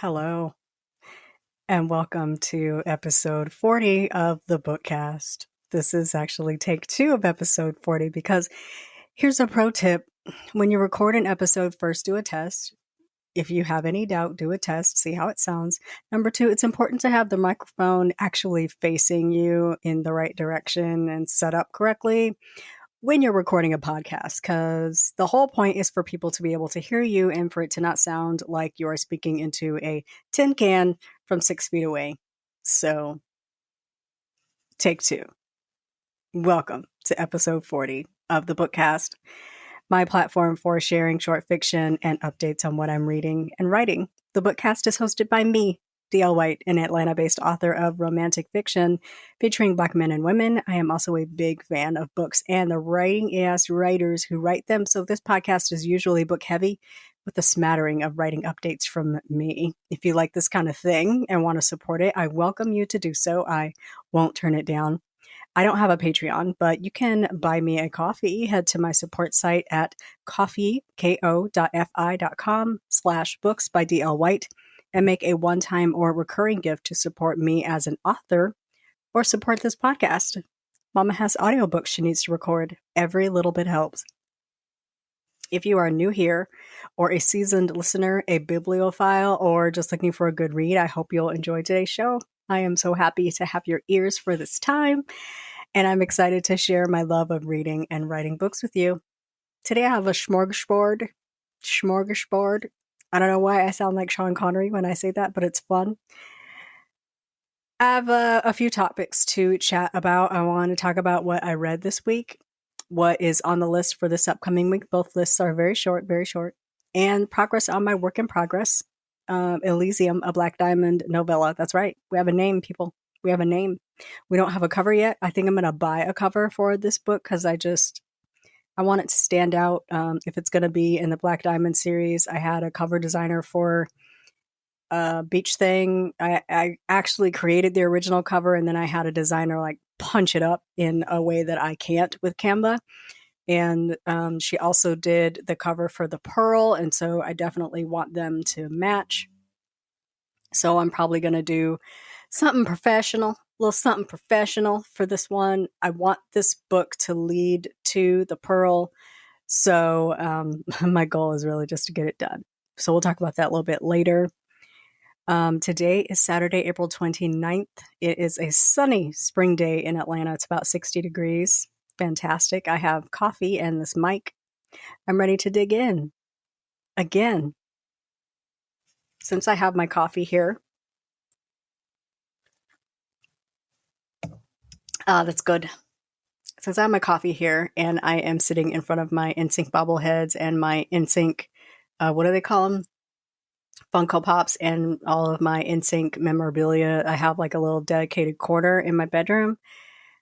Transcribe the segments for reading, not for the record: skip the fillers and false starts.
Hello, and welcome to episode 40 of the Bookcast. This is actually take 2 of episode 40 because here's a pro tip. When you record an episode, first do a test. If you have any doubt, do a test, see how it sounds. Number 2, it's important to have the microphone actually facing you in the right direction and set up correctly when you're recording a podcast, because the whole point is for people to be able to hear you and for it to not sound like you're speaking into a tin can from 6 feet away. So, take 2. Welcome to episode 40 of the Bookcast, my platform for sharing short fiction and updates on what I'm reading and writing. The Bookcast is hosted by me, D.L. White, an Atlanta-based author of romantic fiction featuring Black men and women. I am also a big fan of books and the writing-ass writers who write them, so this podcast is usually book-heavy with a smattering of writing updates from me. If you like this kind of thing and want to support it, I welcome you to do so. I won't turn it down. I don't have a Patreon, but you can buy me a coffee. Head to my support site at ko.fi.com/books by D.L. White and make a one-time or recurring gift to support me as an author or support this podcast. Mama has audiobooks she needs to record. Every little bit helps. If you are new here or a seasoned listener, a bibliophile, or just looking for a good read, I hope you'll enjoy today's show. I am so happy to have your ears for this time, and I'm excited to share my love of reading and writing books with you. Today I have a smorgasbord. I don't know why I sound like Sean Connery when I say that, but it's fun. I have a few topics to chat about. I want to talk about what I read this week, what is on the list for this upcoming week. Both lists are very short, and progress on my work in progress. Elysium, a Black Diamond Novella. That's right. We have a name, people. We have a name. We don't have a cover yet. I think I'm going to buy a cover for this book because I want it to stand out. If it's going to be in the Black Diamond series, I had a cover designer for Beach Thing. I actually created the original cover, and then I had a designer like punch it up in a way that I can't with Canva. And she also did the cover for the Pearl, and so I definitely want them to match. So I'm probably going to do something professional, a little something professional for this one. I want this book to lead to the Pearl, so my goal is really just to get it done. So we'll talk about that a little bit later. Today is Saturday, April 29th. It is a sunny spring day in Atlanta. It's about 60 degrees. Fantastic. I have coffee and this mic. I'm ready to dig in. Again, since I have my coffee here, that's good. Since I have my coffee here and I am sitting in front of my NSYNC bobbleheads and my NSYNC, what do they call them? Funko Pops and all of my NSYNC memorabilia. I have like a little dedicated corner in my bedroom.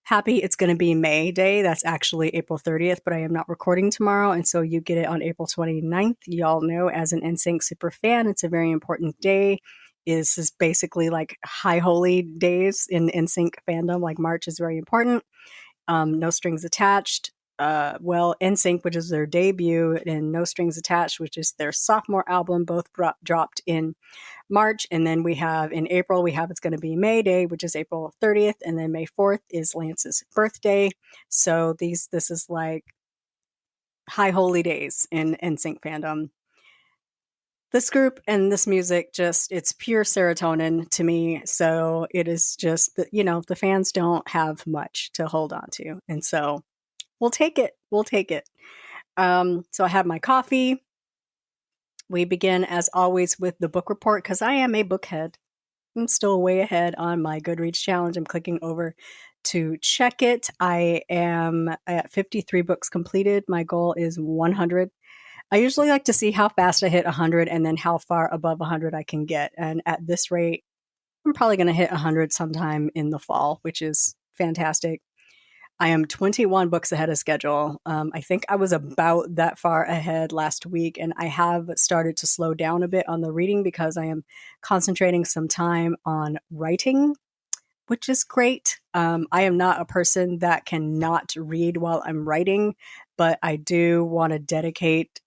Happy it's going to be May Day. That's actually April 30th, but I am not recording tomorrow, and so you get it on April 29th. Y'all know, as an NSYNC super fan, it's a very important day. This is basically like high holy days in NSYNC fandom. Like March is very important. No Strings Attached. NSYNC, which is their debut, and No Strings Attached, which is their sophomore album, both dropped in March. And then we have in April, It's Going to Be May Day, which is April 30th. And then May 4th is Lance's birthday. So this is like high holy days in NSYNC fandom. This group and this music, it's pure serotonin to me. So it is just that, the fans don't have much to hold on to. And so we'll take it. So I have my coffee. We begin, as always, with the book report because I am a bookhead. I'm still way ahead on my Goodreads challenge. I'm clicking over to check it. I am at 53 books completed. My goal is 100. I usually like to see how fast I hit 100 and then how far above 100 I can get. And at this rate, I'm probably going to hit 100 sometime in the fall, which is fantastic. I am 21 books ahead of schedule. I think I was about that far ahead last week, and I have started to slow down a bit on the reading because I am concentrating some time on writing, which is great. I am not a person that cannot read while I'm writing, but I do want to dedicate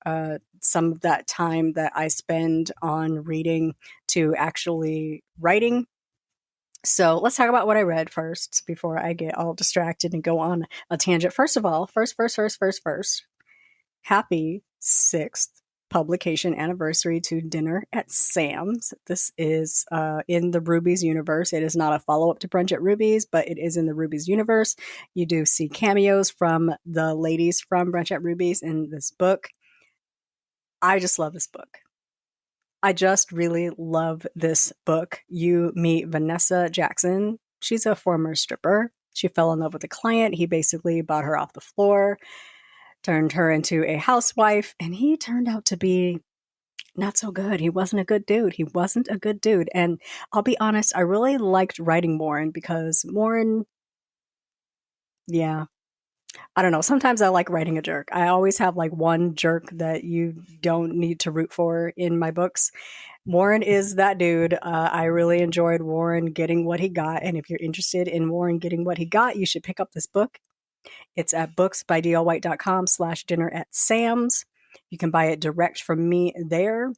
some of that time that I spend on reading to actually writing. So let's talk about what I read first before I get all distracted and go on a tangent. First of all, first, happy 6th publication anniversary to Dinner at Sam's. This is in the Ruby's universe. It is not a follow-up to Brunch at Ruby's, but it is in the Ruby's universe. You do see cameos from the ladies from Brunch at Ruby's in this book. I just love this book. I just really love this book. You meet Vanessa Jackson. She's a former stripper. She fell in love with a client. He basically bought her off the floor, turned her into a housewife, and he turned out to be not so good. He wasn't a good dude. And I'll be honest, I really liked writing Warren because Warren, yeah, I don't know. Sometimes I like writing a jerk. I always have like one jerk that you don't need to root for in my books. Warren is that dude. I really enjoyed Warren getting what he got. And if you're interested in Warren getting what he got, you should pick up this book. It's at booksbydlwhite.com/dinner at Sam's. You can buy it direct from me there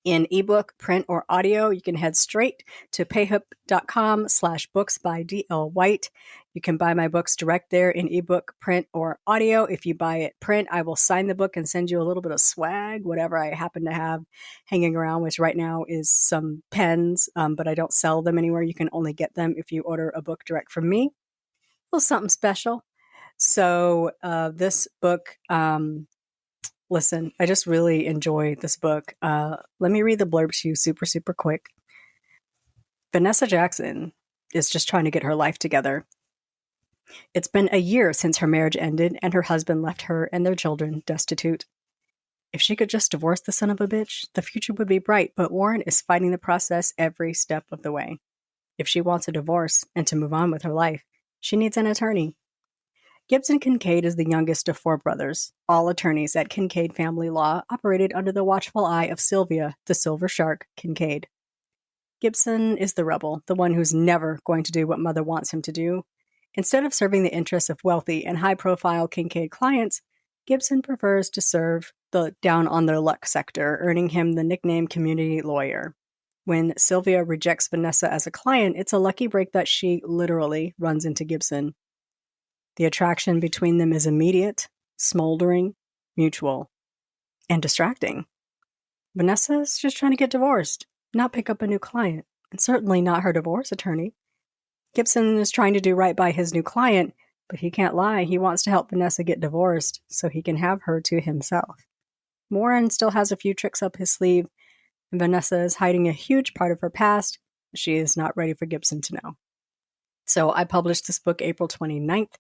in ebook, print, or audio. You can head straight to payhip.com/booksbydlwhite. You can buy my books direct there in ebook, print, or audio. If you buy it print, I will sign the book and send you a little bit of swag, whatever I happen to have hanging around, which right now is some pens, but I don't sell them anywhere. You can only get them if you order a book direct from me. A little something special. So this book, listen, I just really enjoy this book. Let me read the blurb to you super, super quick. Vanessa Jackson is just trying to get her life together. It's been a year since her marriage ended and her husband left her and their children destitute. If she could just divorce the son of a bitch, the future would be bright, but Warren is fighting the process every step of the way. If she wants a divorce and to move on with her life, she needs an attorney. Gibson Kincaid is the youngest of 4 brothers. All attorneys at Kincaid Family Law operated under the watchful eye of Sylvia, the Silver Shark, Kincaid. Gibson is the rebel, the one who's never going to do what Mother wants him to do. Instead of serving the interests of wealthy and high-profile Kincaid clients, Gibson prefers to serve the down-on-their-luck sector, earning him the nickname community lawyer. When Sylvia rejects Vanessa as a client, it's a lucky break that she literally runs into Gibson. The attraction between them is immediate, smoldering, mutual, and distracting. Vanessa's just trying to get divorced, not pick up a new client, and certainly not her divorce attorney. Gibson is trying to do right by his new client, but he can't lie. He wants to help Vanessa get divorced so he can have her to himself. Warren still has a few tricks up his sleeve, and Vanessa is hiding a huge part of her past she is not ready for Gibson to know. So I published this book April 29th,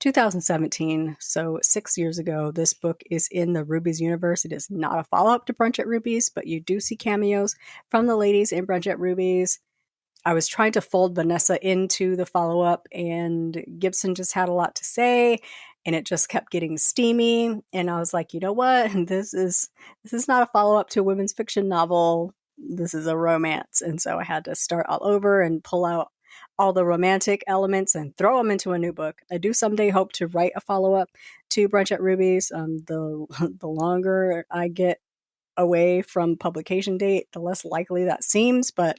2017. So 6 years ago, this book is in the Ruby's universe. It is not a follow-up to Brunch at Ruby's, but you do see cameos from the ladies in Brunch at Ruby's. I was trying to fold Vanessa into the follow-up, and Gibson just had a lot to say, and it just kept getting steamy. And I was like, you know what? This is not a follow-up to a women's fiction novel. This is a romance. And so I had to start all over and pull out all the romantic elements and throw them into a new book. I do someday hope to write a follow-up to Brunch at Ruby's. The longer I get away from publication date, the less likely that seems, but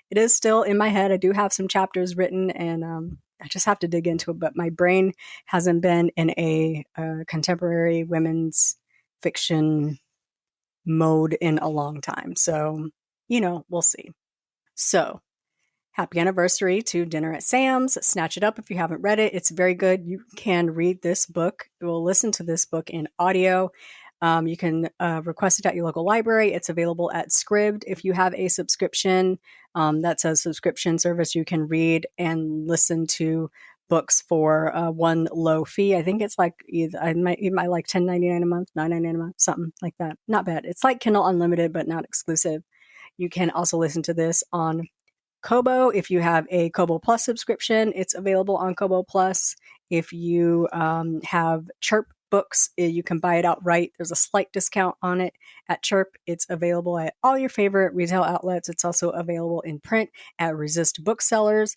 it is still in my head. I do have some chapters written, and I just have to dig into it, but my brain hasn't been in a contemporary women's fiction mode in a long time. So, we'll see. So, happy anniversary to Dinner at Sam's. Snatch it up if you haven't read it. It's very good. You can read this book. We'll listen to this book in audio. You can request it at your local library. It's available at Scribd. If you have a subscription that says subscription service, you can read and listen to books for one low fee. I think it's like I might like $10.99 a month, $9.99 a month, something like that. Not bad. It's like Kindle Unlimited, but not exclusive. You can also listen to this on Kobo. If you have a Kobo Plus subscription, it's available on Kobo Plus. If you have Chirp books, you can buy it outright. There's a slight discount on it at Chirp. It's available at all your favorite retail outlets. It's also available in print at Resist Booksellers.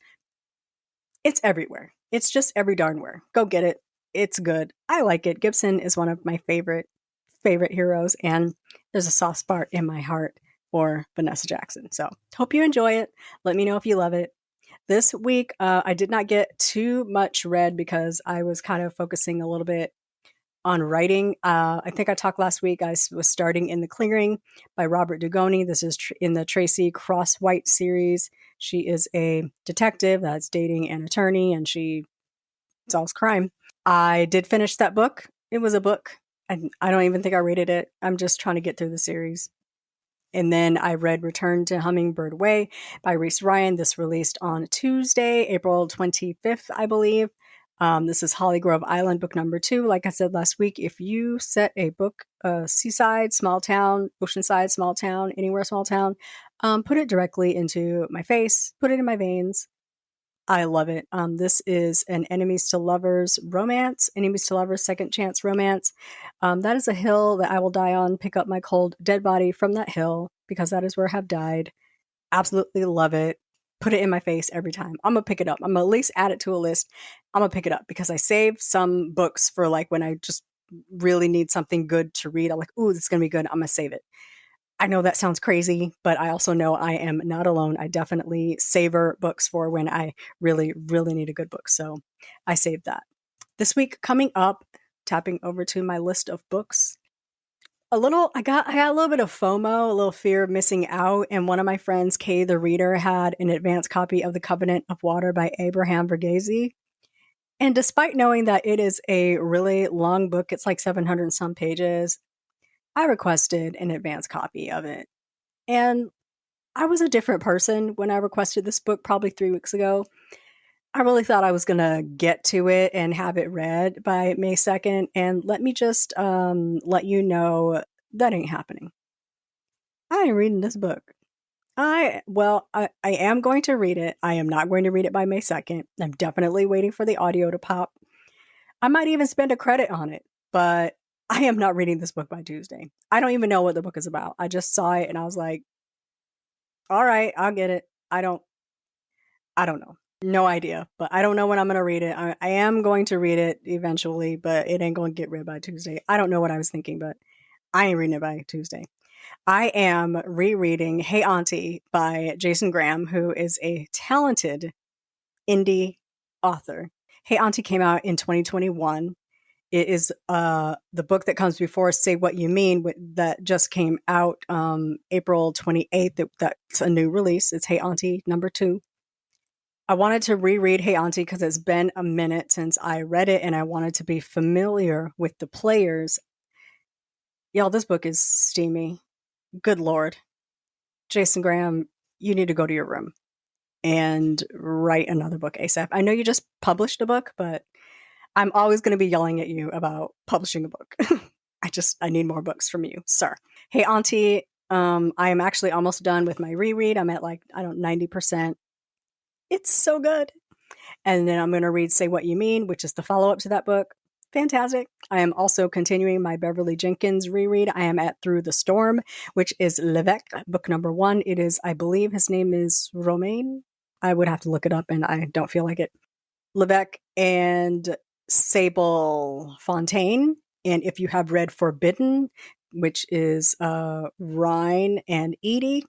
It's everywhere. It's just every darn where. Go get it. It's good. I like it. Gibson is one of my favorite heroes, and there's a soft spot in my heart for Vanessa Jackson. So hope you enjoy it. Let me know if you love it. This week, I did not get too much read because I was kind of focusing a little bit on writing. I think I talked last week. I was starting In the Clearing by Robert Dugoni. This is in the Tracy Cross-White series. She is a detective that's dating an attorney, and she solves crime. I did finish that book. It was a book. And I don't even think I rated it. I'm just trying to get through the series. And then I read Return to Hummingbird Way by Reese Ryan. This released on Tuesday, April 25th, I believe. This is Holly Grove Island, book number 2. Like I said last week, if you set a book, seaside, small town, oceanside, small town, anywhere small town, put it directly into my face, put it in my veins. I love it. This is an enemies to lovers romance, enemies to lovers second chance romance. That is a hill that I will die on, pick up my cold dead body from that hill because that is where I have died. Absolutely love it. Put it in my face every time. I'm going to pick it up. I'm going to at least add it to a list. I'm going to pick it up because I save some books for like when I just really need something good to read. I'm like, ooh, this is going to be good. I'm going to save it. I know that sounds crazy, but I also know I am not alone. I definitely savor books for when I really, really need a good book. So I saved that. This week coming up, tapping over to my list of books. I got a little bit of FOMO, a little fear of missing out. And one of my friends, Kay the Reader, had an advanced copy of The Covenant of Water by Abraham Verghese. And despite knowing that it is a really long book, it's like 700 and some pages, I requested an advance copy of it. And I was a different person when I requested this book probably 3 weeks ago. I really thought I was going to get to it and have it read by May 2nd. And let me just let you know that ain't happening. I ain't reading this book. I am going to read it. I am not going to read it by May 2nd. I'm definitely waiting for the audio to pop. I might even spend a credit on it, but I am not reading this book by Tuesday. I don't even know what the book is about. I just saw it and I was like, all right, I'll get it. I don't know. No idea, but I don't know when I'm going to read it. I am going to read it eventually, but it ain't going to get read by Tuesday. I don't know what I was thinking, but I ain't reading it by Tuesday. I am rereading Hey Auntie by Jsin Graham, who is a talented indie author. Hey Auntie came out in 2021. It is the book that comes before Say What You Mean that just came out April 28th. That's a new release. It's Hey Auntie number 2. I wanted to reread Hey Auntie because it's been a minute since I read it and I wanted to be familiar with the players. Y'all, this book is steamy. Good Lord. Jsin Graham, you need to go to your room and write another book ASAP. I know you just published a book, but I'm always going to be yelling at you about publishing a book. I need more books from you, sir. Hey Auntie, I am actually almost done with my reread. I'm at 90%. It's so good. And then I'm going to read Say What You Mean, which is the follow-up to that book. Fantastic. I am also continuing my Beverly Jenkins reread. I am at Through the Storm, which is L'évêque, book number 1. It is, I believe his name is Romain. I would have to look it up and I don't feel like it. L'évêque and Sable Fontaine. And if you have read Forbidden, which is Ryan and Edie,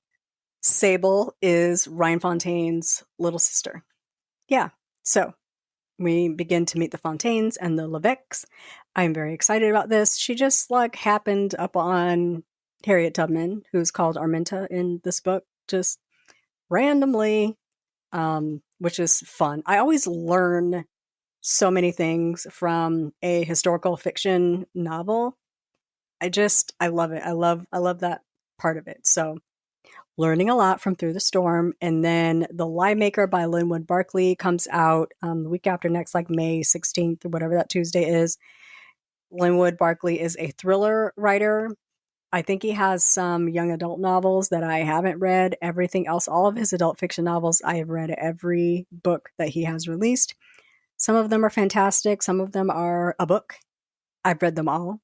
Sable is Ryan Fontaine's little sister. Yeah. So we begin to meet the Fontaines and the L'évêques. I'm very excited about this. She just happened up on Harriet Tubman, who's called Arminta in this book, just randomly, which is fun. I always learn so many things from a historical fiction novel. I love it. I love that part of it. So learning a lot from Through the Storm. And then The Lie Maker by Linwood Barclay comes out the week after next, May 16th or whatever that Tuesday is. Linwood Barclay is a thriller writer. I think he has some young adult novels that I haven't read. Everything else, all of his adult fiction novels, I have read every book that he has released. Some of them are fantastic. Some of them are a book. I've read them all.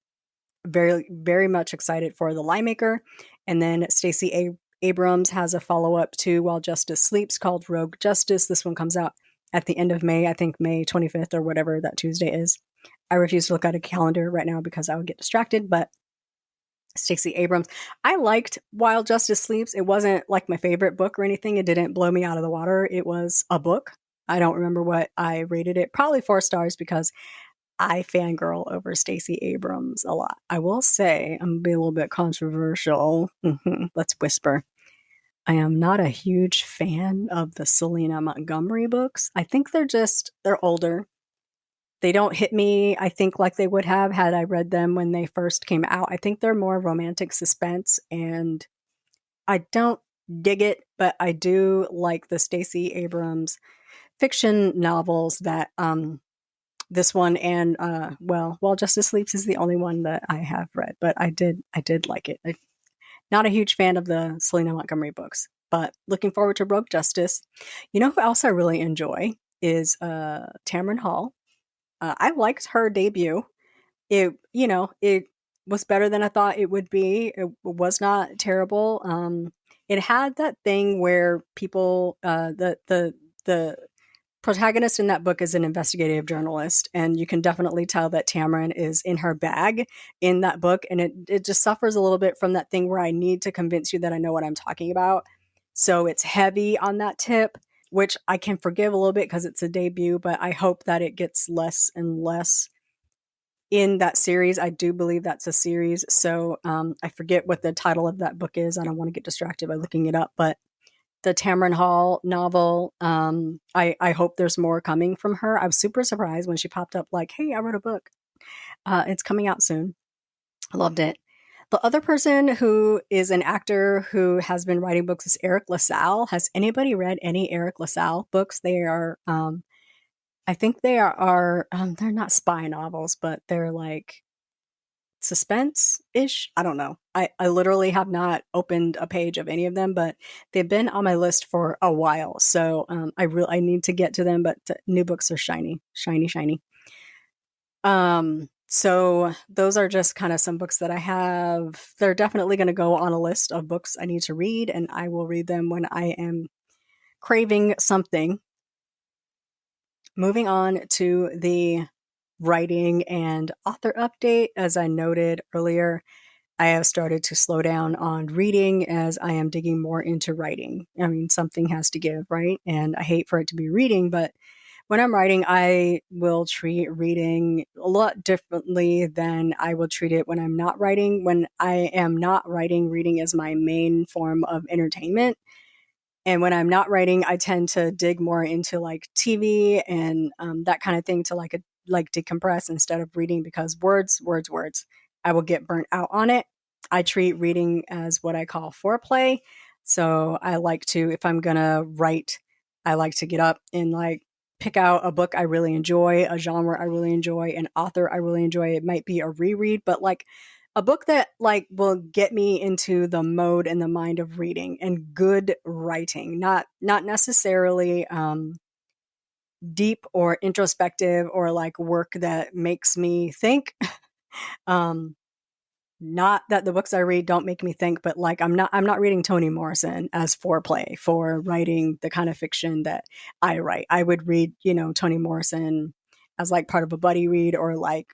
Very, very much excited for The Lie Maker. And then Stacey Abrams has a follow-up to While Justice Sleeps called Rogue Justice. This one comes out at the end of May, I think May 25th or whatever that Tuesday is. I refuse to look at a calendar right now because I would get distracted, but Stacey Abrams. I liked While Justice Sleeps. It wasn't like my favorite book or anything. It didn't blow me out of the water. It was a book. I don't remember what I rated it. Probably 4 stars because I fangirl over Stacey Abrams a lot. I will say, I'm going to be a little bit controversial. Let's whisper. I am not a huge fan of the Selena Montgomery books. I think they're older. They don't hit me, I think, like they would have had I read them when they first came out. I think they're more romantic suspense, and I don't dig it, but I do like the Stacey Abrams fiction novels that this one and While Justice Sleeps is the only one that I have read, but I did like it. I'm not a huge fan of the Selena Montgomery books, but looking forward to Rogue Justice. You know who else I really enjoy is Tamron Hall. I liked her debut. It was better than I thought it would be. It was not terrible. It had that thing where people, the protagonist in that book is an investigative journalist, and you can definitely tell that Tamron is in her bag in that book, and it just suffers a little bit from that thing where I need to convince you that I know what I'm talking about. So it's heavy on that tip, which I can forgive a little bit because it's a debut, but I hope that it gets less and less in that series. I do believe that's a series. So I forget what the title of that book is. I don't want to get distracted by looking it up, but the Tamron Hall novel, I hope there's more coming from her. I was super surprised when she popped up like, hey, I wrote a book. It's coming out soon. I loved it. The other person who is an actor who has been writing books is Eriq LaSalle. Has anybody read any Eriq LaSalle books? They are, I think they are they're not spy novels, but they're like suspense-ish. I don't know. I literally have not opened a page of any of them, but they've been on my list for a while. So I need to get to them, but new books are shiny. So those are just kind of some books that I have. They're definitely going to go on a list of books I need to read, and I will read them when I am craving something. Moving on to the writing and author update. As I noted earlier, I have started to slow down on reading as I am digging more into writing. I mean, something has to give, right? And I hate for it to be reading, but when I'm writing, I will treat reading a lot differently than I will treat it when I'm not writing. When I am not writing, reading is my main form of entertainment. And when I'm not writing, I tend to dig more into like TV and that kind of thing to like decompress instead of reading, because words. I will get burnt out on it. I treat reading as what I call foreplay. So I like to, if I'm gonna write, I like to get up and like pick out a book I really enjoy, a genre I really enjoy, an author I really enjoy. It might be a reread, but like a book that like will get me into the mode and the mind of reading, and good writing, not necessarily deep or introspective or like work that makes me think. um Not that the books I read don't make me think, but like I'm not reading Toni Morrison as foreplay for writing the kind of fiction that I write. I would read, Toni Morrison as like part of a buddy read or like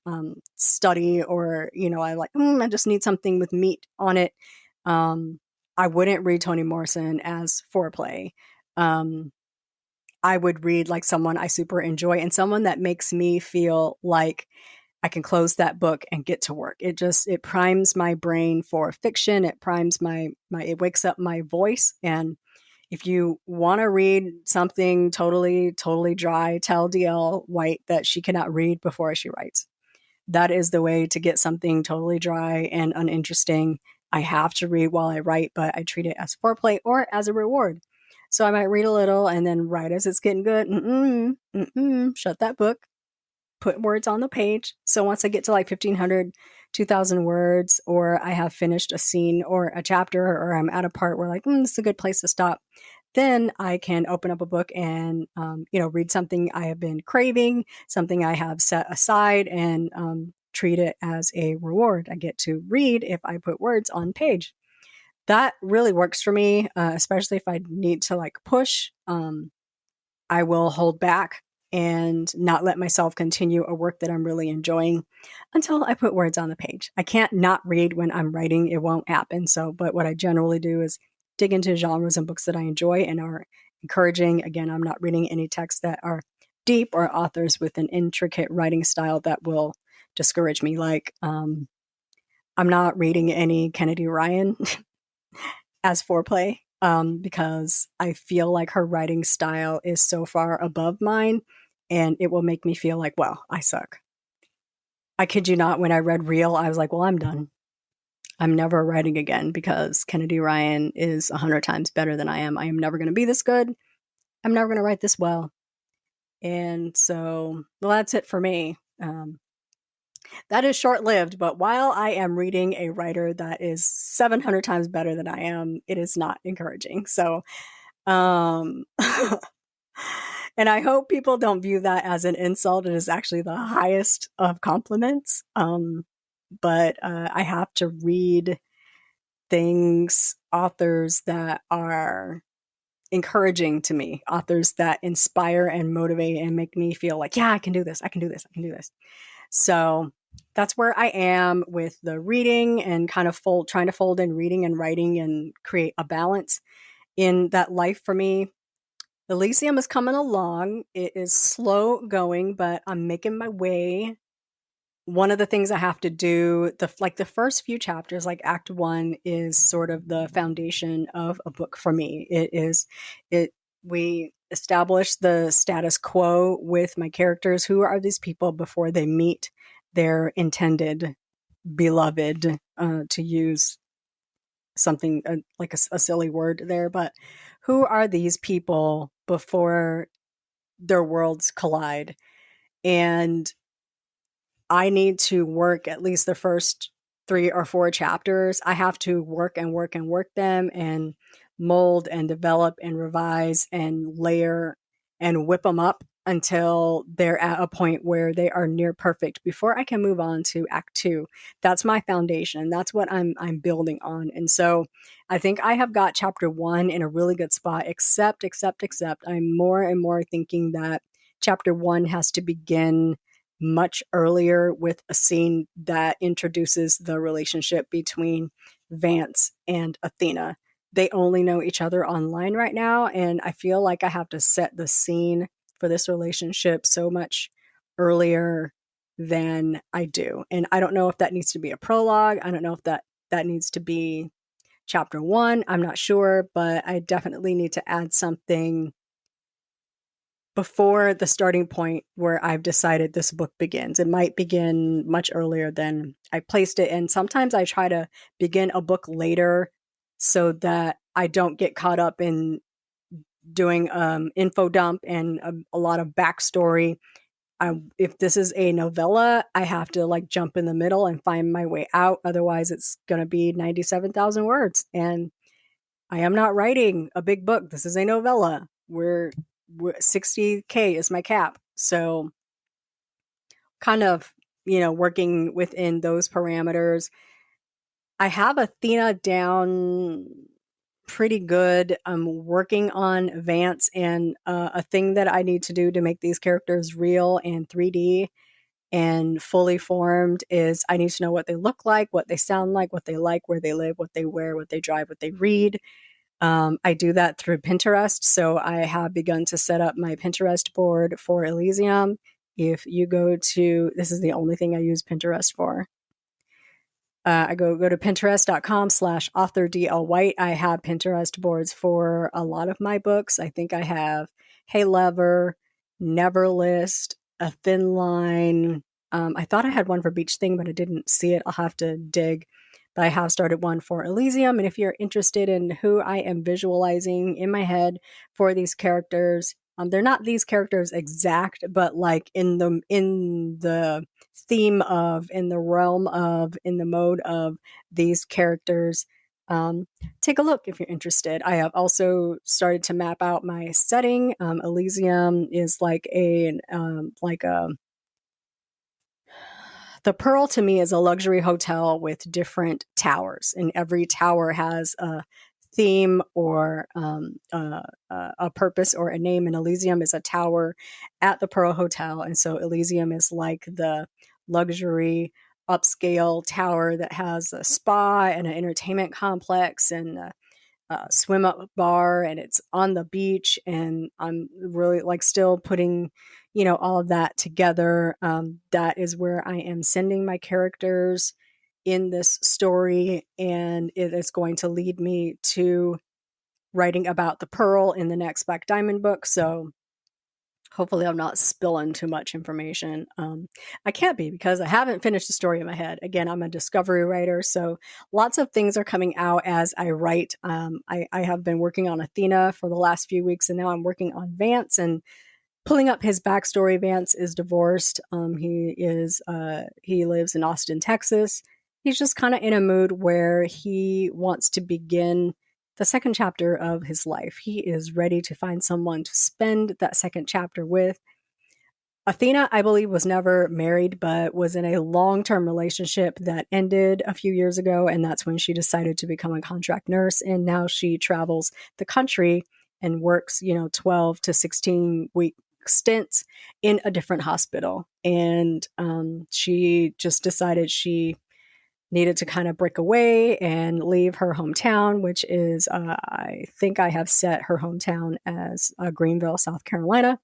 study, or I just need something with meat on it. I wouldn't read Toni Morrison as foreplay. I would read like someone I super enjoy and someone that makes me feel like I can close that book and get to work. It primes my brain for fiction. It primes it wakes up my voice. And if you want to read something totally, totally dry, tell DL White that she cannot read before she writes. That is the way to get something totally dry and uninteresting. I have to read while I write, but I treat it as foreplay or as a reward. So I might read a little and then write as it's getting good. Shut that book. Put words on the page. So once I get to like 1,500, 2,000 words, or I have finished a scene or a chapter, or I'm at a part where like, this is a good place to stop, then I can open up a book and, read something I have been craving, something I have set aside, and treat it as a reward. I get to read if I put words on page. That really works for me, especially if I need to like push. I will hold back and not let myself continue a work that I'm really enjoying until I put words on the page. I can't not read when I'm writing. It won't happen. But what I generally do is dig into genres and books that I enjoy and are encouraging. Again, I'm not reading any texts that are deep or authors with an intricate writing style that will discourage me. I'm not reading any Kennedy Ryan as foreplay because I feel like her writing style is so far above mine, and it will make me feel like, well, I suck. I kid you not, when I read Real, I was like, well, I'm done. I'm never writing again because Kennedy Ryan is 100 times better than I am. I am never going to be this good. I'm never going to write this well. And so, well, that's it for me. That is short-lived, but while I am reading a writer that is 700 times better than I am, it is not encouraging. So, and I hope people don't view that as an insult. It is actually the highest of compliments. But I have to read authors that are encouraging to me, authors that inspire and motivate and make me feel like, yeah, I can do this. I can do this. I can do this. So that's where I am with the reading and kind of trying to fold in reading and writing and create a balance in that life for me. Elysium is coming along. It is slow going, but I'm making my way. One of the things I have to do, the first few chapters, like Act 1, is sort of the foundation of a book for me. We establish the status quo with my characters. Who are these people before they meet their intended beloved, to use something like a silly word there, but who are these people before their worlds collide? And I need to work at least the first 3 or 4 chapters. I have to work and work and work them and mold and develop and revise and layer and whip them up until they're at a point where they are near perfect before I can move on to Act 2. That's my foundation. That's what I'm building on. And so I think I have got chapter 1 in a really good spot, except I'm more and more thinking that chapter 1 has to begin much earlier with a scene that introduces the relationship between Vance and Athena. They only know each other online right now, and I feel like I have to set the scene for this relationship so much earlier than I do. And I don't know if that needs to be a prologue. I don't know if that needs to be chapter 1. I'm not sure, but I definitely need to add something before the starting point where I've decided this book begins. It might begin much earlier than I placed it. And sometimes I try to begin a book later so that I don't get caught up in doing info dump and a lot of backstory. If this is a novella, I have to jump in the middle and find my way out. Otherwise, it's going to be 97,000 words. And I am not writing a big book. This is a novella. We're 60K is my cap. So kind of, working within those parameters. I have Athena down pretty good. I'm working on Vance, and a thing that I need to do to make these characters real and 3D and fully formed is I need to know what they look like, what they sound like, what they like, where they live, what they wear, what they drive, what they read. I do that through Pinterest. So I have begun to set up my Pinterest board for Elysium. If you go to, this is the only thing I use Pinterest for. I go to pinterest.com/author DL White. I have Pinterest boards for a lot of my books. I think I have Hey Lever, Never List, A Thin Line. I thought I had one for Beach Thing, but I didn't see it. I'll have to dig. But I have started one for Elysium. And if you're interested in who I am visualizing in my head for these characters, they're not these characters exact, but in the theme of, in the realm of, in the mode of these characters, take a look if you're interested. I have also started to map out my setting. Elysium is the Pearl to me is a luxury hotel with different towers, and every tower has a theme or a purpose or a name. And Elysium is a tower at the Pearl Hotel. And so Elysium is like the luxury upscale tower that has a spa and an entertainment complex and a swim up bar, and it's on the beach. And I'm really like still putting, all of that together. That is where I am sending my characters in this story, and it is going to lead me to writing about the Pearl in the next Black Diamond book. So hopefully I'm not spilling too much information. I can't be, because I haven't finished the story in my head. Again, I'm a discovery writer, so lots of things are coming out as I write. I have been working on Athena for the last few weeks, and now I'm working on Vance and pulling up his backstory. Vance is divorced. He lives in Austin, Texas. He's just kind of in a mood where he wants to begin the second chapter of his life. He is ready to find someone to spend that second chapter with. Athena, I believe, was never married, but was in a long-term relationship that ended a few years ago. And that's when she decided to become a contract nurse. And now she travels the country and works, 12 to 16 week stints in a different hospital. And she just decided she needed to kind of break away and leave her hometown, which is, I think I have set her hometown as Greenville, South Carolina.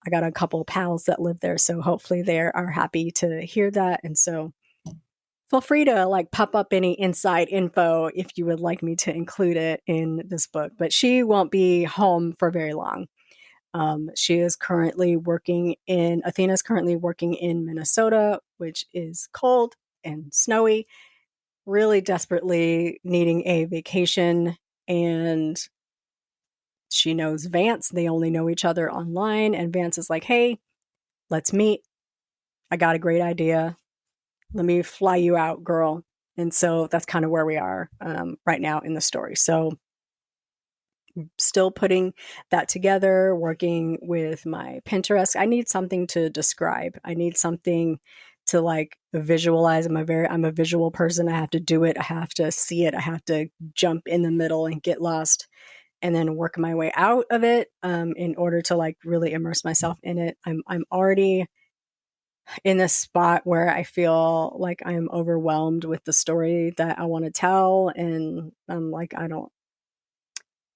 I got a couple of pals that live there, so hopefully they are happy to hear that. And so feel free to pop up any inside info if you would like me to include it in this book. But she won't be home for very long. Athena's currently working in Minnesota, which is cold and snowy, really desperately needing a vacation. And she knows Vance. They only know each other online. And Vance is like, hey, let's meet. I got a great idea. Let me fly you out, girl. And so that's kind of where we are right now in the story. So still putting that together, working with my Pinterest. I need something to describe. I need something to visualize. I'm a visual person. I have to do it. I have to see it. I have to jump in the middle and get lost and then work my way out of it in order to really immerse myself in it. I'm already in this spot where I feel like I'm overwhelmed with the story that I want to tell. And I'm like, I don't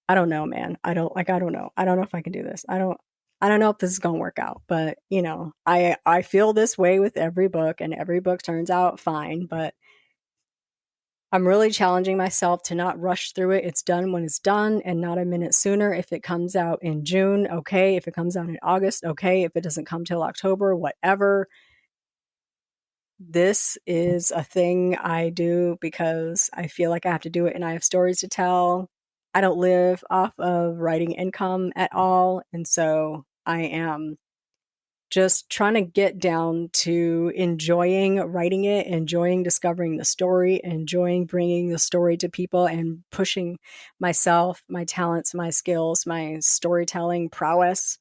know, man. I don't know. I don't know if I can do this. I don't know if this is going to work out, but I feel this way with every book, and every book turns out fine, but I'm really challenging myself to not rush through it. It's done when it's done and not a minute sooner. If it comes out in June, okay. If it comes out in August, okay. If it doesn't come till October, whatever. This is a thing I do because I feel like I have to do it and I have stories to tell. I don't live off of writing income at all. And so I am just trying to get down to enjoying writing it, enjoying discovering the story, enjoying bringing the story to people and pushing myself, my talents, my skills, my storytelling prowess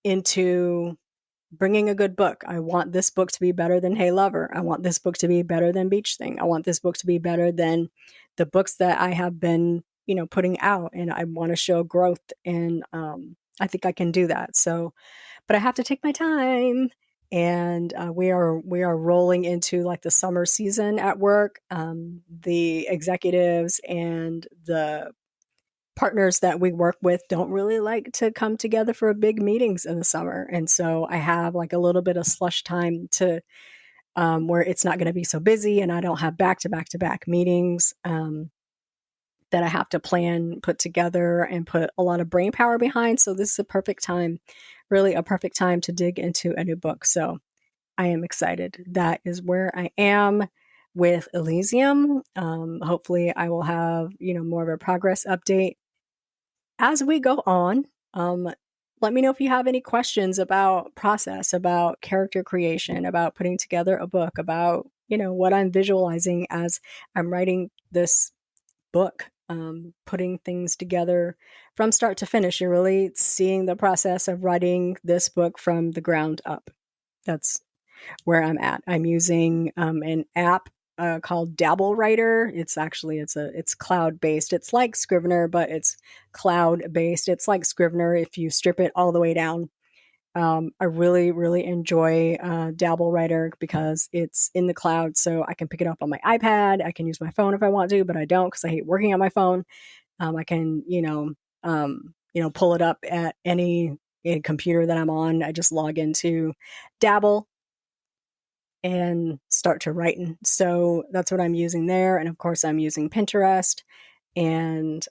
into bringing a good book. I want this book to be better than Hey Lover. I want this book to be better than Beach Thing. I want this book to be better than the books that I have been, putting out, and I want to show growth. And I think I can do that. So, but I have to take my time. And we are rolling into the summer season at work. The executives and the partners that we work with don't really like to come together for big meetings in the summer. And so I have a little bit of slush time to where it's not going to be so busy, and I don't have back-to-back meetings that I have to plan, put together, and put a lot of brain power behind. So this is a perfect time, really a perfect time to dig into a new book. So I am excited. That is where I am with Elysium. Hopefully I will have, more of a progress update as we go on. Let me know if you have any questions about process, about character creation, about putting together a book, about, what I'm visualizing as I'm writing this book, putting things together from start to finish. You're really seeing the process of writing this book from the ground up. That's where I'm at. I'm using an app called Dabble Writer. It's cloud based. It's like Scrivener, but it's cloud based. It's like Scrivener if you strip it all the way down. I really, really enjoy Dabble Writer because it's in the cloud, so I can pick it up on my iPad. I can use my phone if I want to, but I don't because I hate working on my phone. I can, pull it up at any computer that I'm on. I just log into Dabble and start to write. So that's what I'm using there. And of course, I'm using Pinterest. And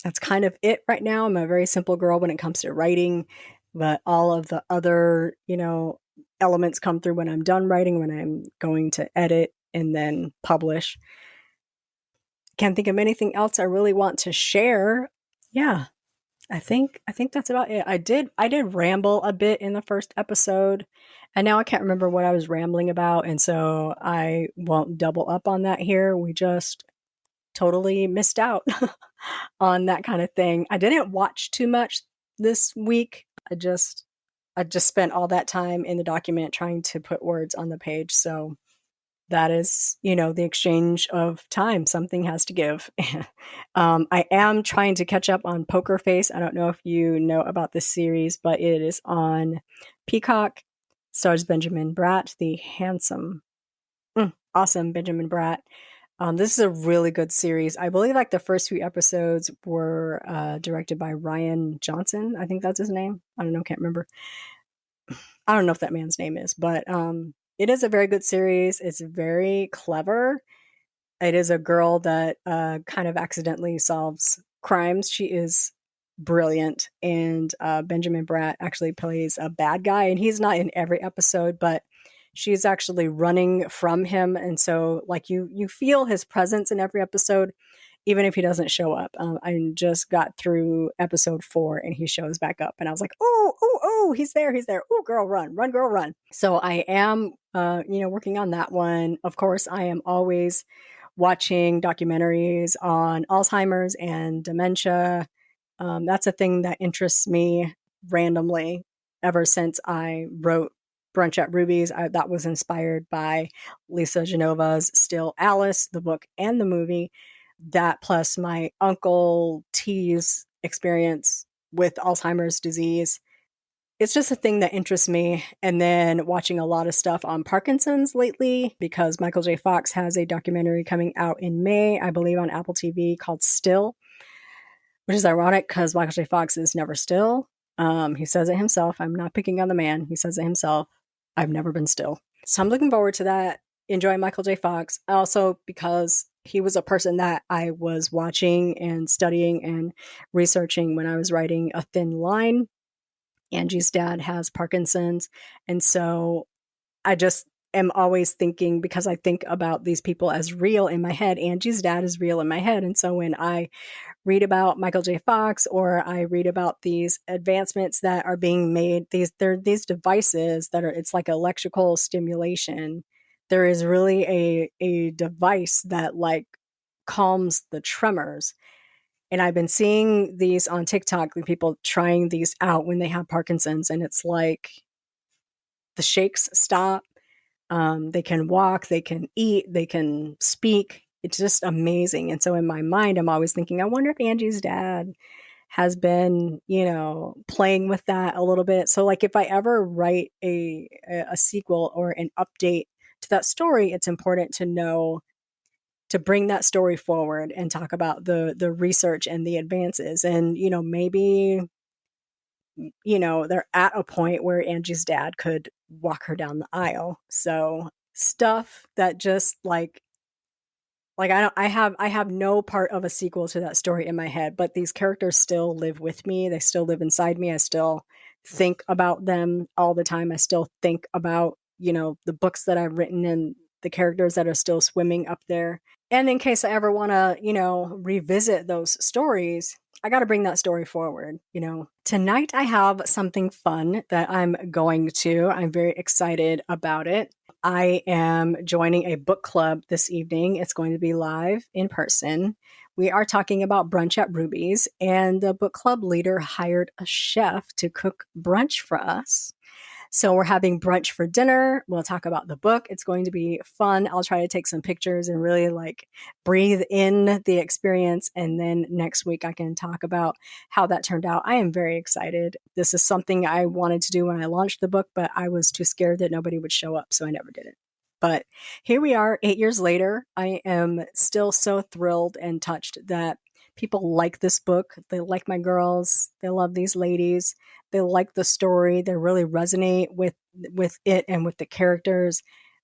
that's kind of it right now. I'm a very simple girl when it comes to writing, but all of the other, elements come through when I'm done writing, when I'm going to edit and then publish. Can't think of anything else I really want to share. Yeah, I think that's about it. I did ramble a bit in the first episode, and now I can't remember what I was rambling about, and so I won't double up on that here. We just totally missed out on that kind of thing. I didn't watch too much this week. I just spent all that time in the document trying to put words on the page. So that is, the exchange of time. Something has to give. I am trying to catch up on Poker Face. I don't know if you know about this series, but it is on Peacock. Stars Benjamin Bratt, the handsome, awesome Benjamin Bratt. This is a really good series. I believe the first few episodes were directed by Rian Johnson. I think that's his name. I don't know. Can't remember. I don't know if that man's name is, but it is a very good series. It's very clever. It is a girl that kind of accidentally solves crimes. She is brilliant. And Benjamin Bratt actually plays a bad guy. And he's not in every episode, but she's actually running from him. And so you feel his presence in every episode, even if he doesn't show up. I just got through episode 4 and he shows back up. And I was like, oh, he's there. Oh, girl, run, girl, run. So I am, working on that one. Of course, I am always watching documentaries on Alzheimer's and dementia. That's a thing that interests me randomly ever since I wrote Brunch at Ruby's. That was inspired by Lisa Genova's Still Alice, the book and the movie. That plus my Uncle T's experience with Alzheimer's disease. It's just a thing that interests me. And then watching a lot of stuff on Parkinson's lately because Michael J. Fox has a documentary coming out in May, I believe on Apple TV called Still, which is ironic because Michael J. Fox is never still. He says it himself. I'm not picking on the man. He says it himself. I've never been still. So I'm looking forward to that. Enjoying Michael J. Fox. Also because he was a person that I was watching and studying and researching when I was writing A Thin Line. Angie's dad has Parkinson's. And so I just am always thinking, because I think about these people as real in my head, Angie's dad is real in my head. And so when I read about Michael J. Fox or I read about these advancements that are being made, these devices that are, it's like electrical stimulation. There is really a device that calms the tremors. And I've been seeing these on TikTok, people trying these out when they have Parkinson's, and it's like the shakes stop. They can walk, they can eat, they can speak. It's just amazing. And so in my mind, I'm always thinking, I wonder if Angie's dad has been, playing with that a little bit. So if I ever write a sequel or an update to that story, it's important to know to bring that story forward and talk about the research and the advances. And, maybe, they're at a point where Angie's dad could walk her down the aisle. So stuff that just I have no part of a sequel to that story in my head, but these characters still live with me. They still live inside me. I still think about them all the time. I still think about, the books that I've written and the characters that are still swimming up there. And in case I ever want to, revisit those stories, I got to bring that story forward. Tonight I have something fun that I'm very excited about it. I am joining a book club this evening. It's going to be live in person. We are talking about Brunch at Ruby's, and the book club leader hired a chef to cook brunch for us. So we're having brunch for dinner. We'll talk about the book. It's going to be fun. I'll try to take some pictures and really like breathe in the experience. And then next week I can talk about how that turned out. I am very excited. This is something I wanted to do when I launched the book, but I was too scared that nobody would show up. So I never did it. But here we are 8 years later. I am still so thrilled and touched that people like this book. They like my girls. They love these ladies. They like the story. They really resonate with it and with the characters.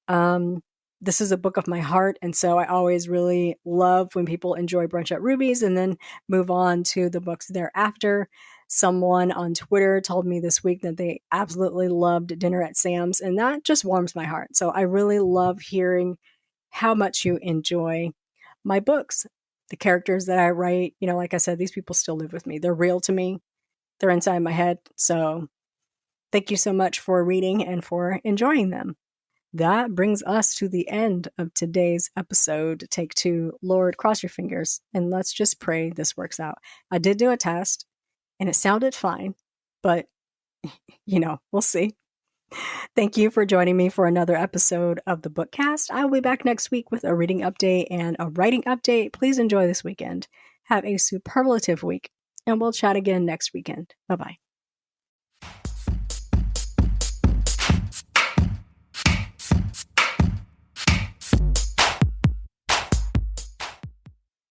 This is a book of my heart. And so I always really love when people enjoy Brunch at Ruby's and then move on to the books thereafter. Someone on Twitter told me this week that they absolutely loved Dinner at Sam's, and that just warms my heart. So I really love hearing how much you enjoy my books. The characters that I write, like I said, these people still live with me. They're real to me. They're inside my head. So thank you so much for reading and for enjoying them. That brings us to the end of today's episode. Take 2. Lord, cross your fingers and let's just pray this works out. I did do a test and it sounded fine, but we'll see. Thank you for joining me for another episode of the Bookcast. I will be back next week with a reading update and a writing update. Please enjoy this weekend. Have a superlative week, and we'll chat again next weekend. Bye-bye.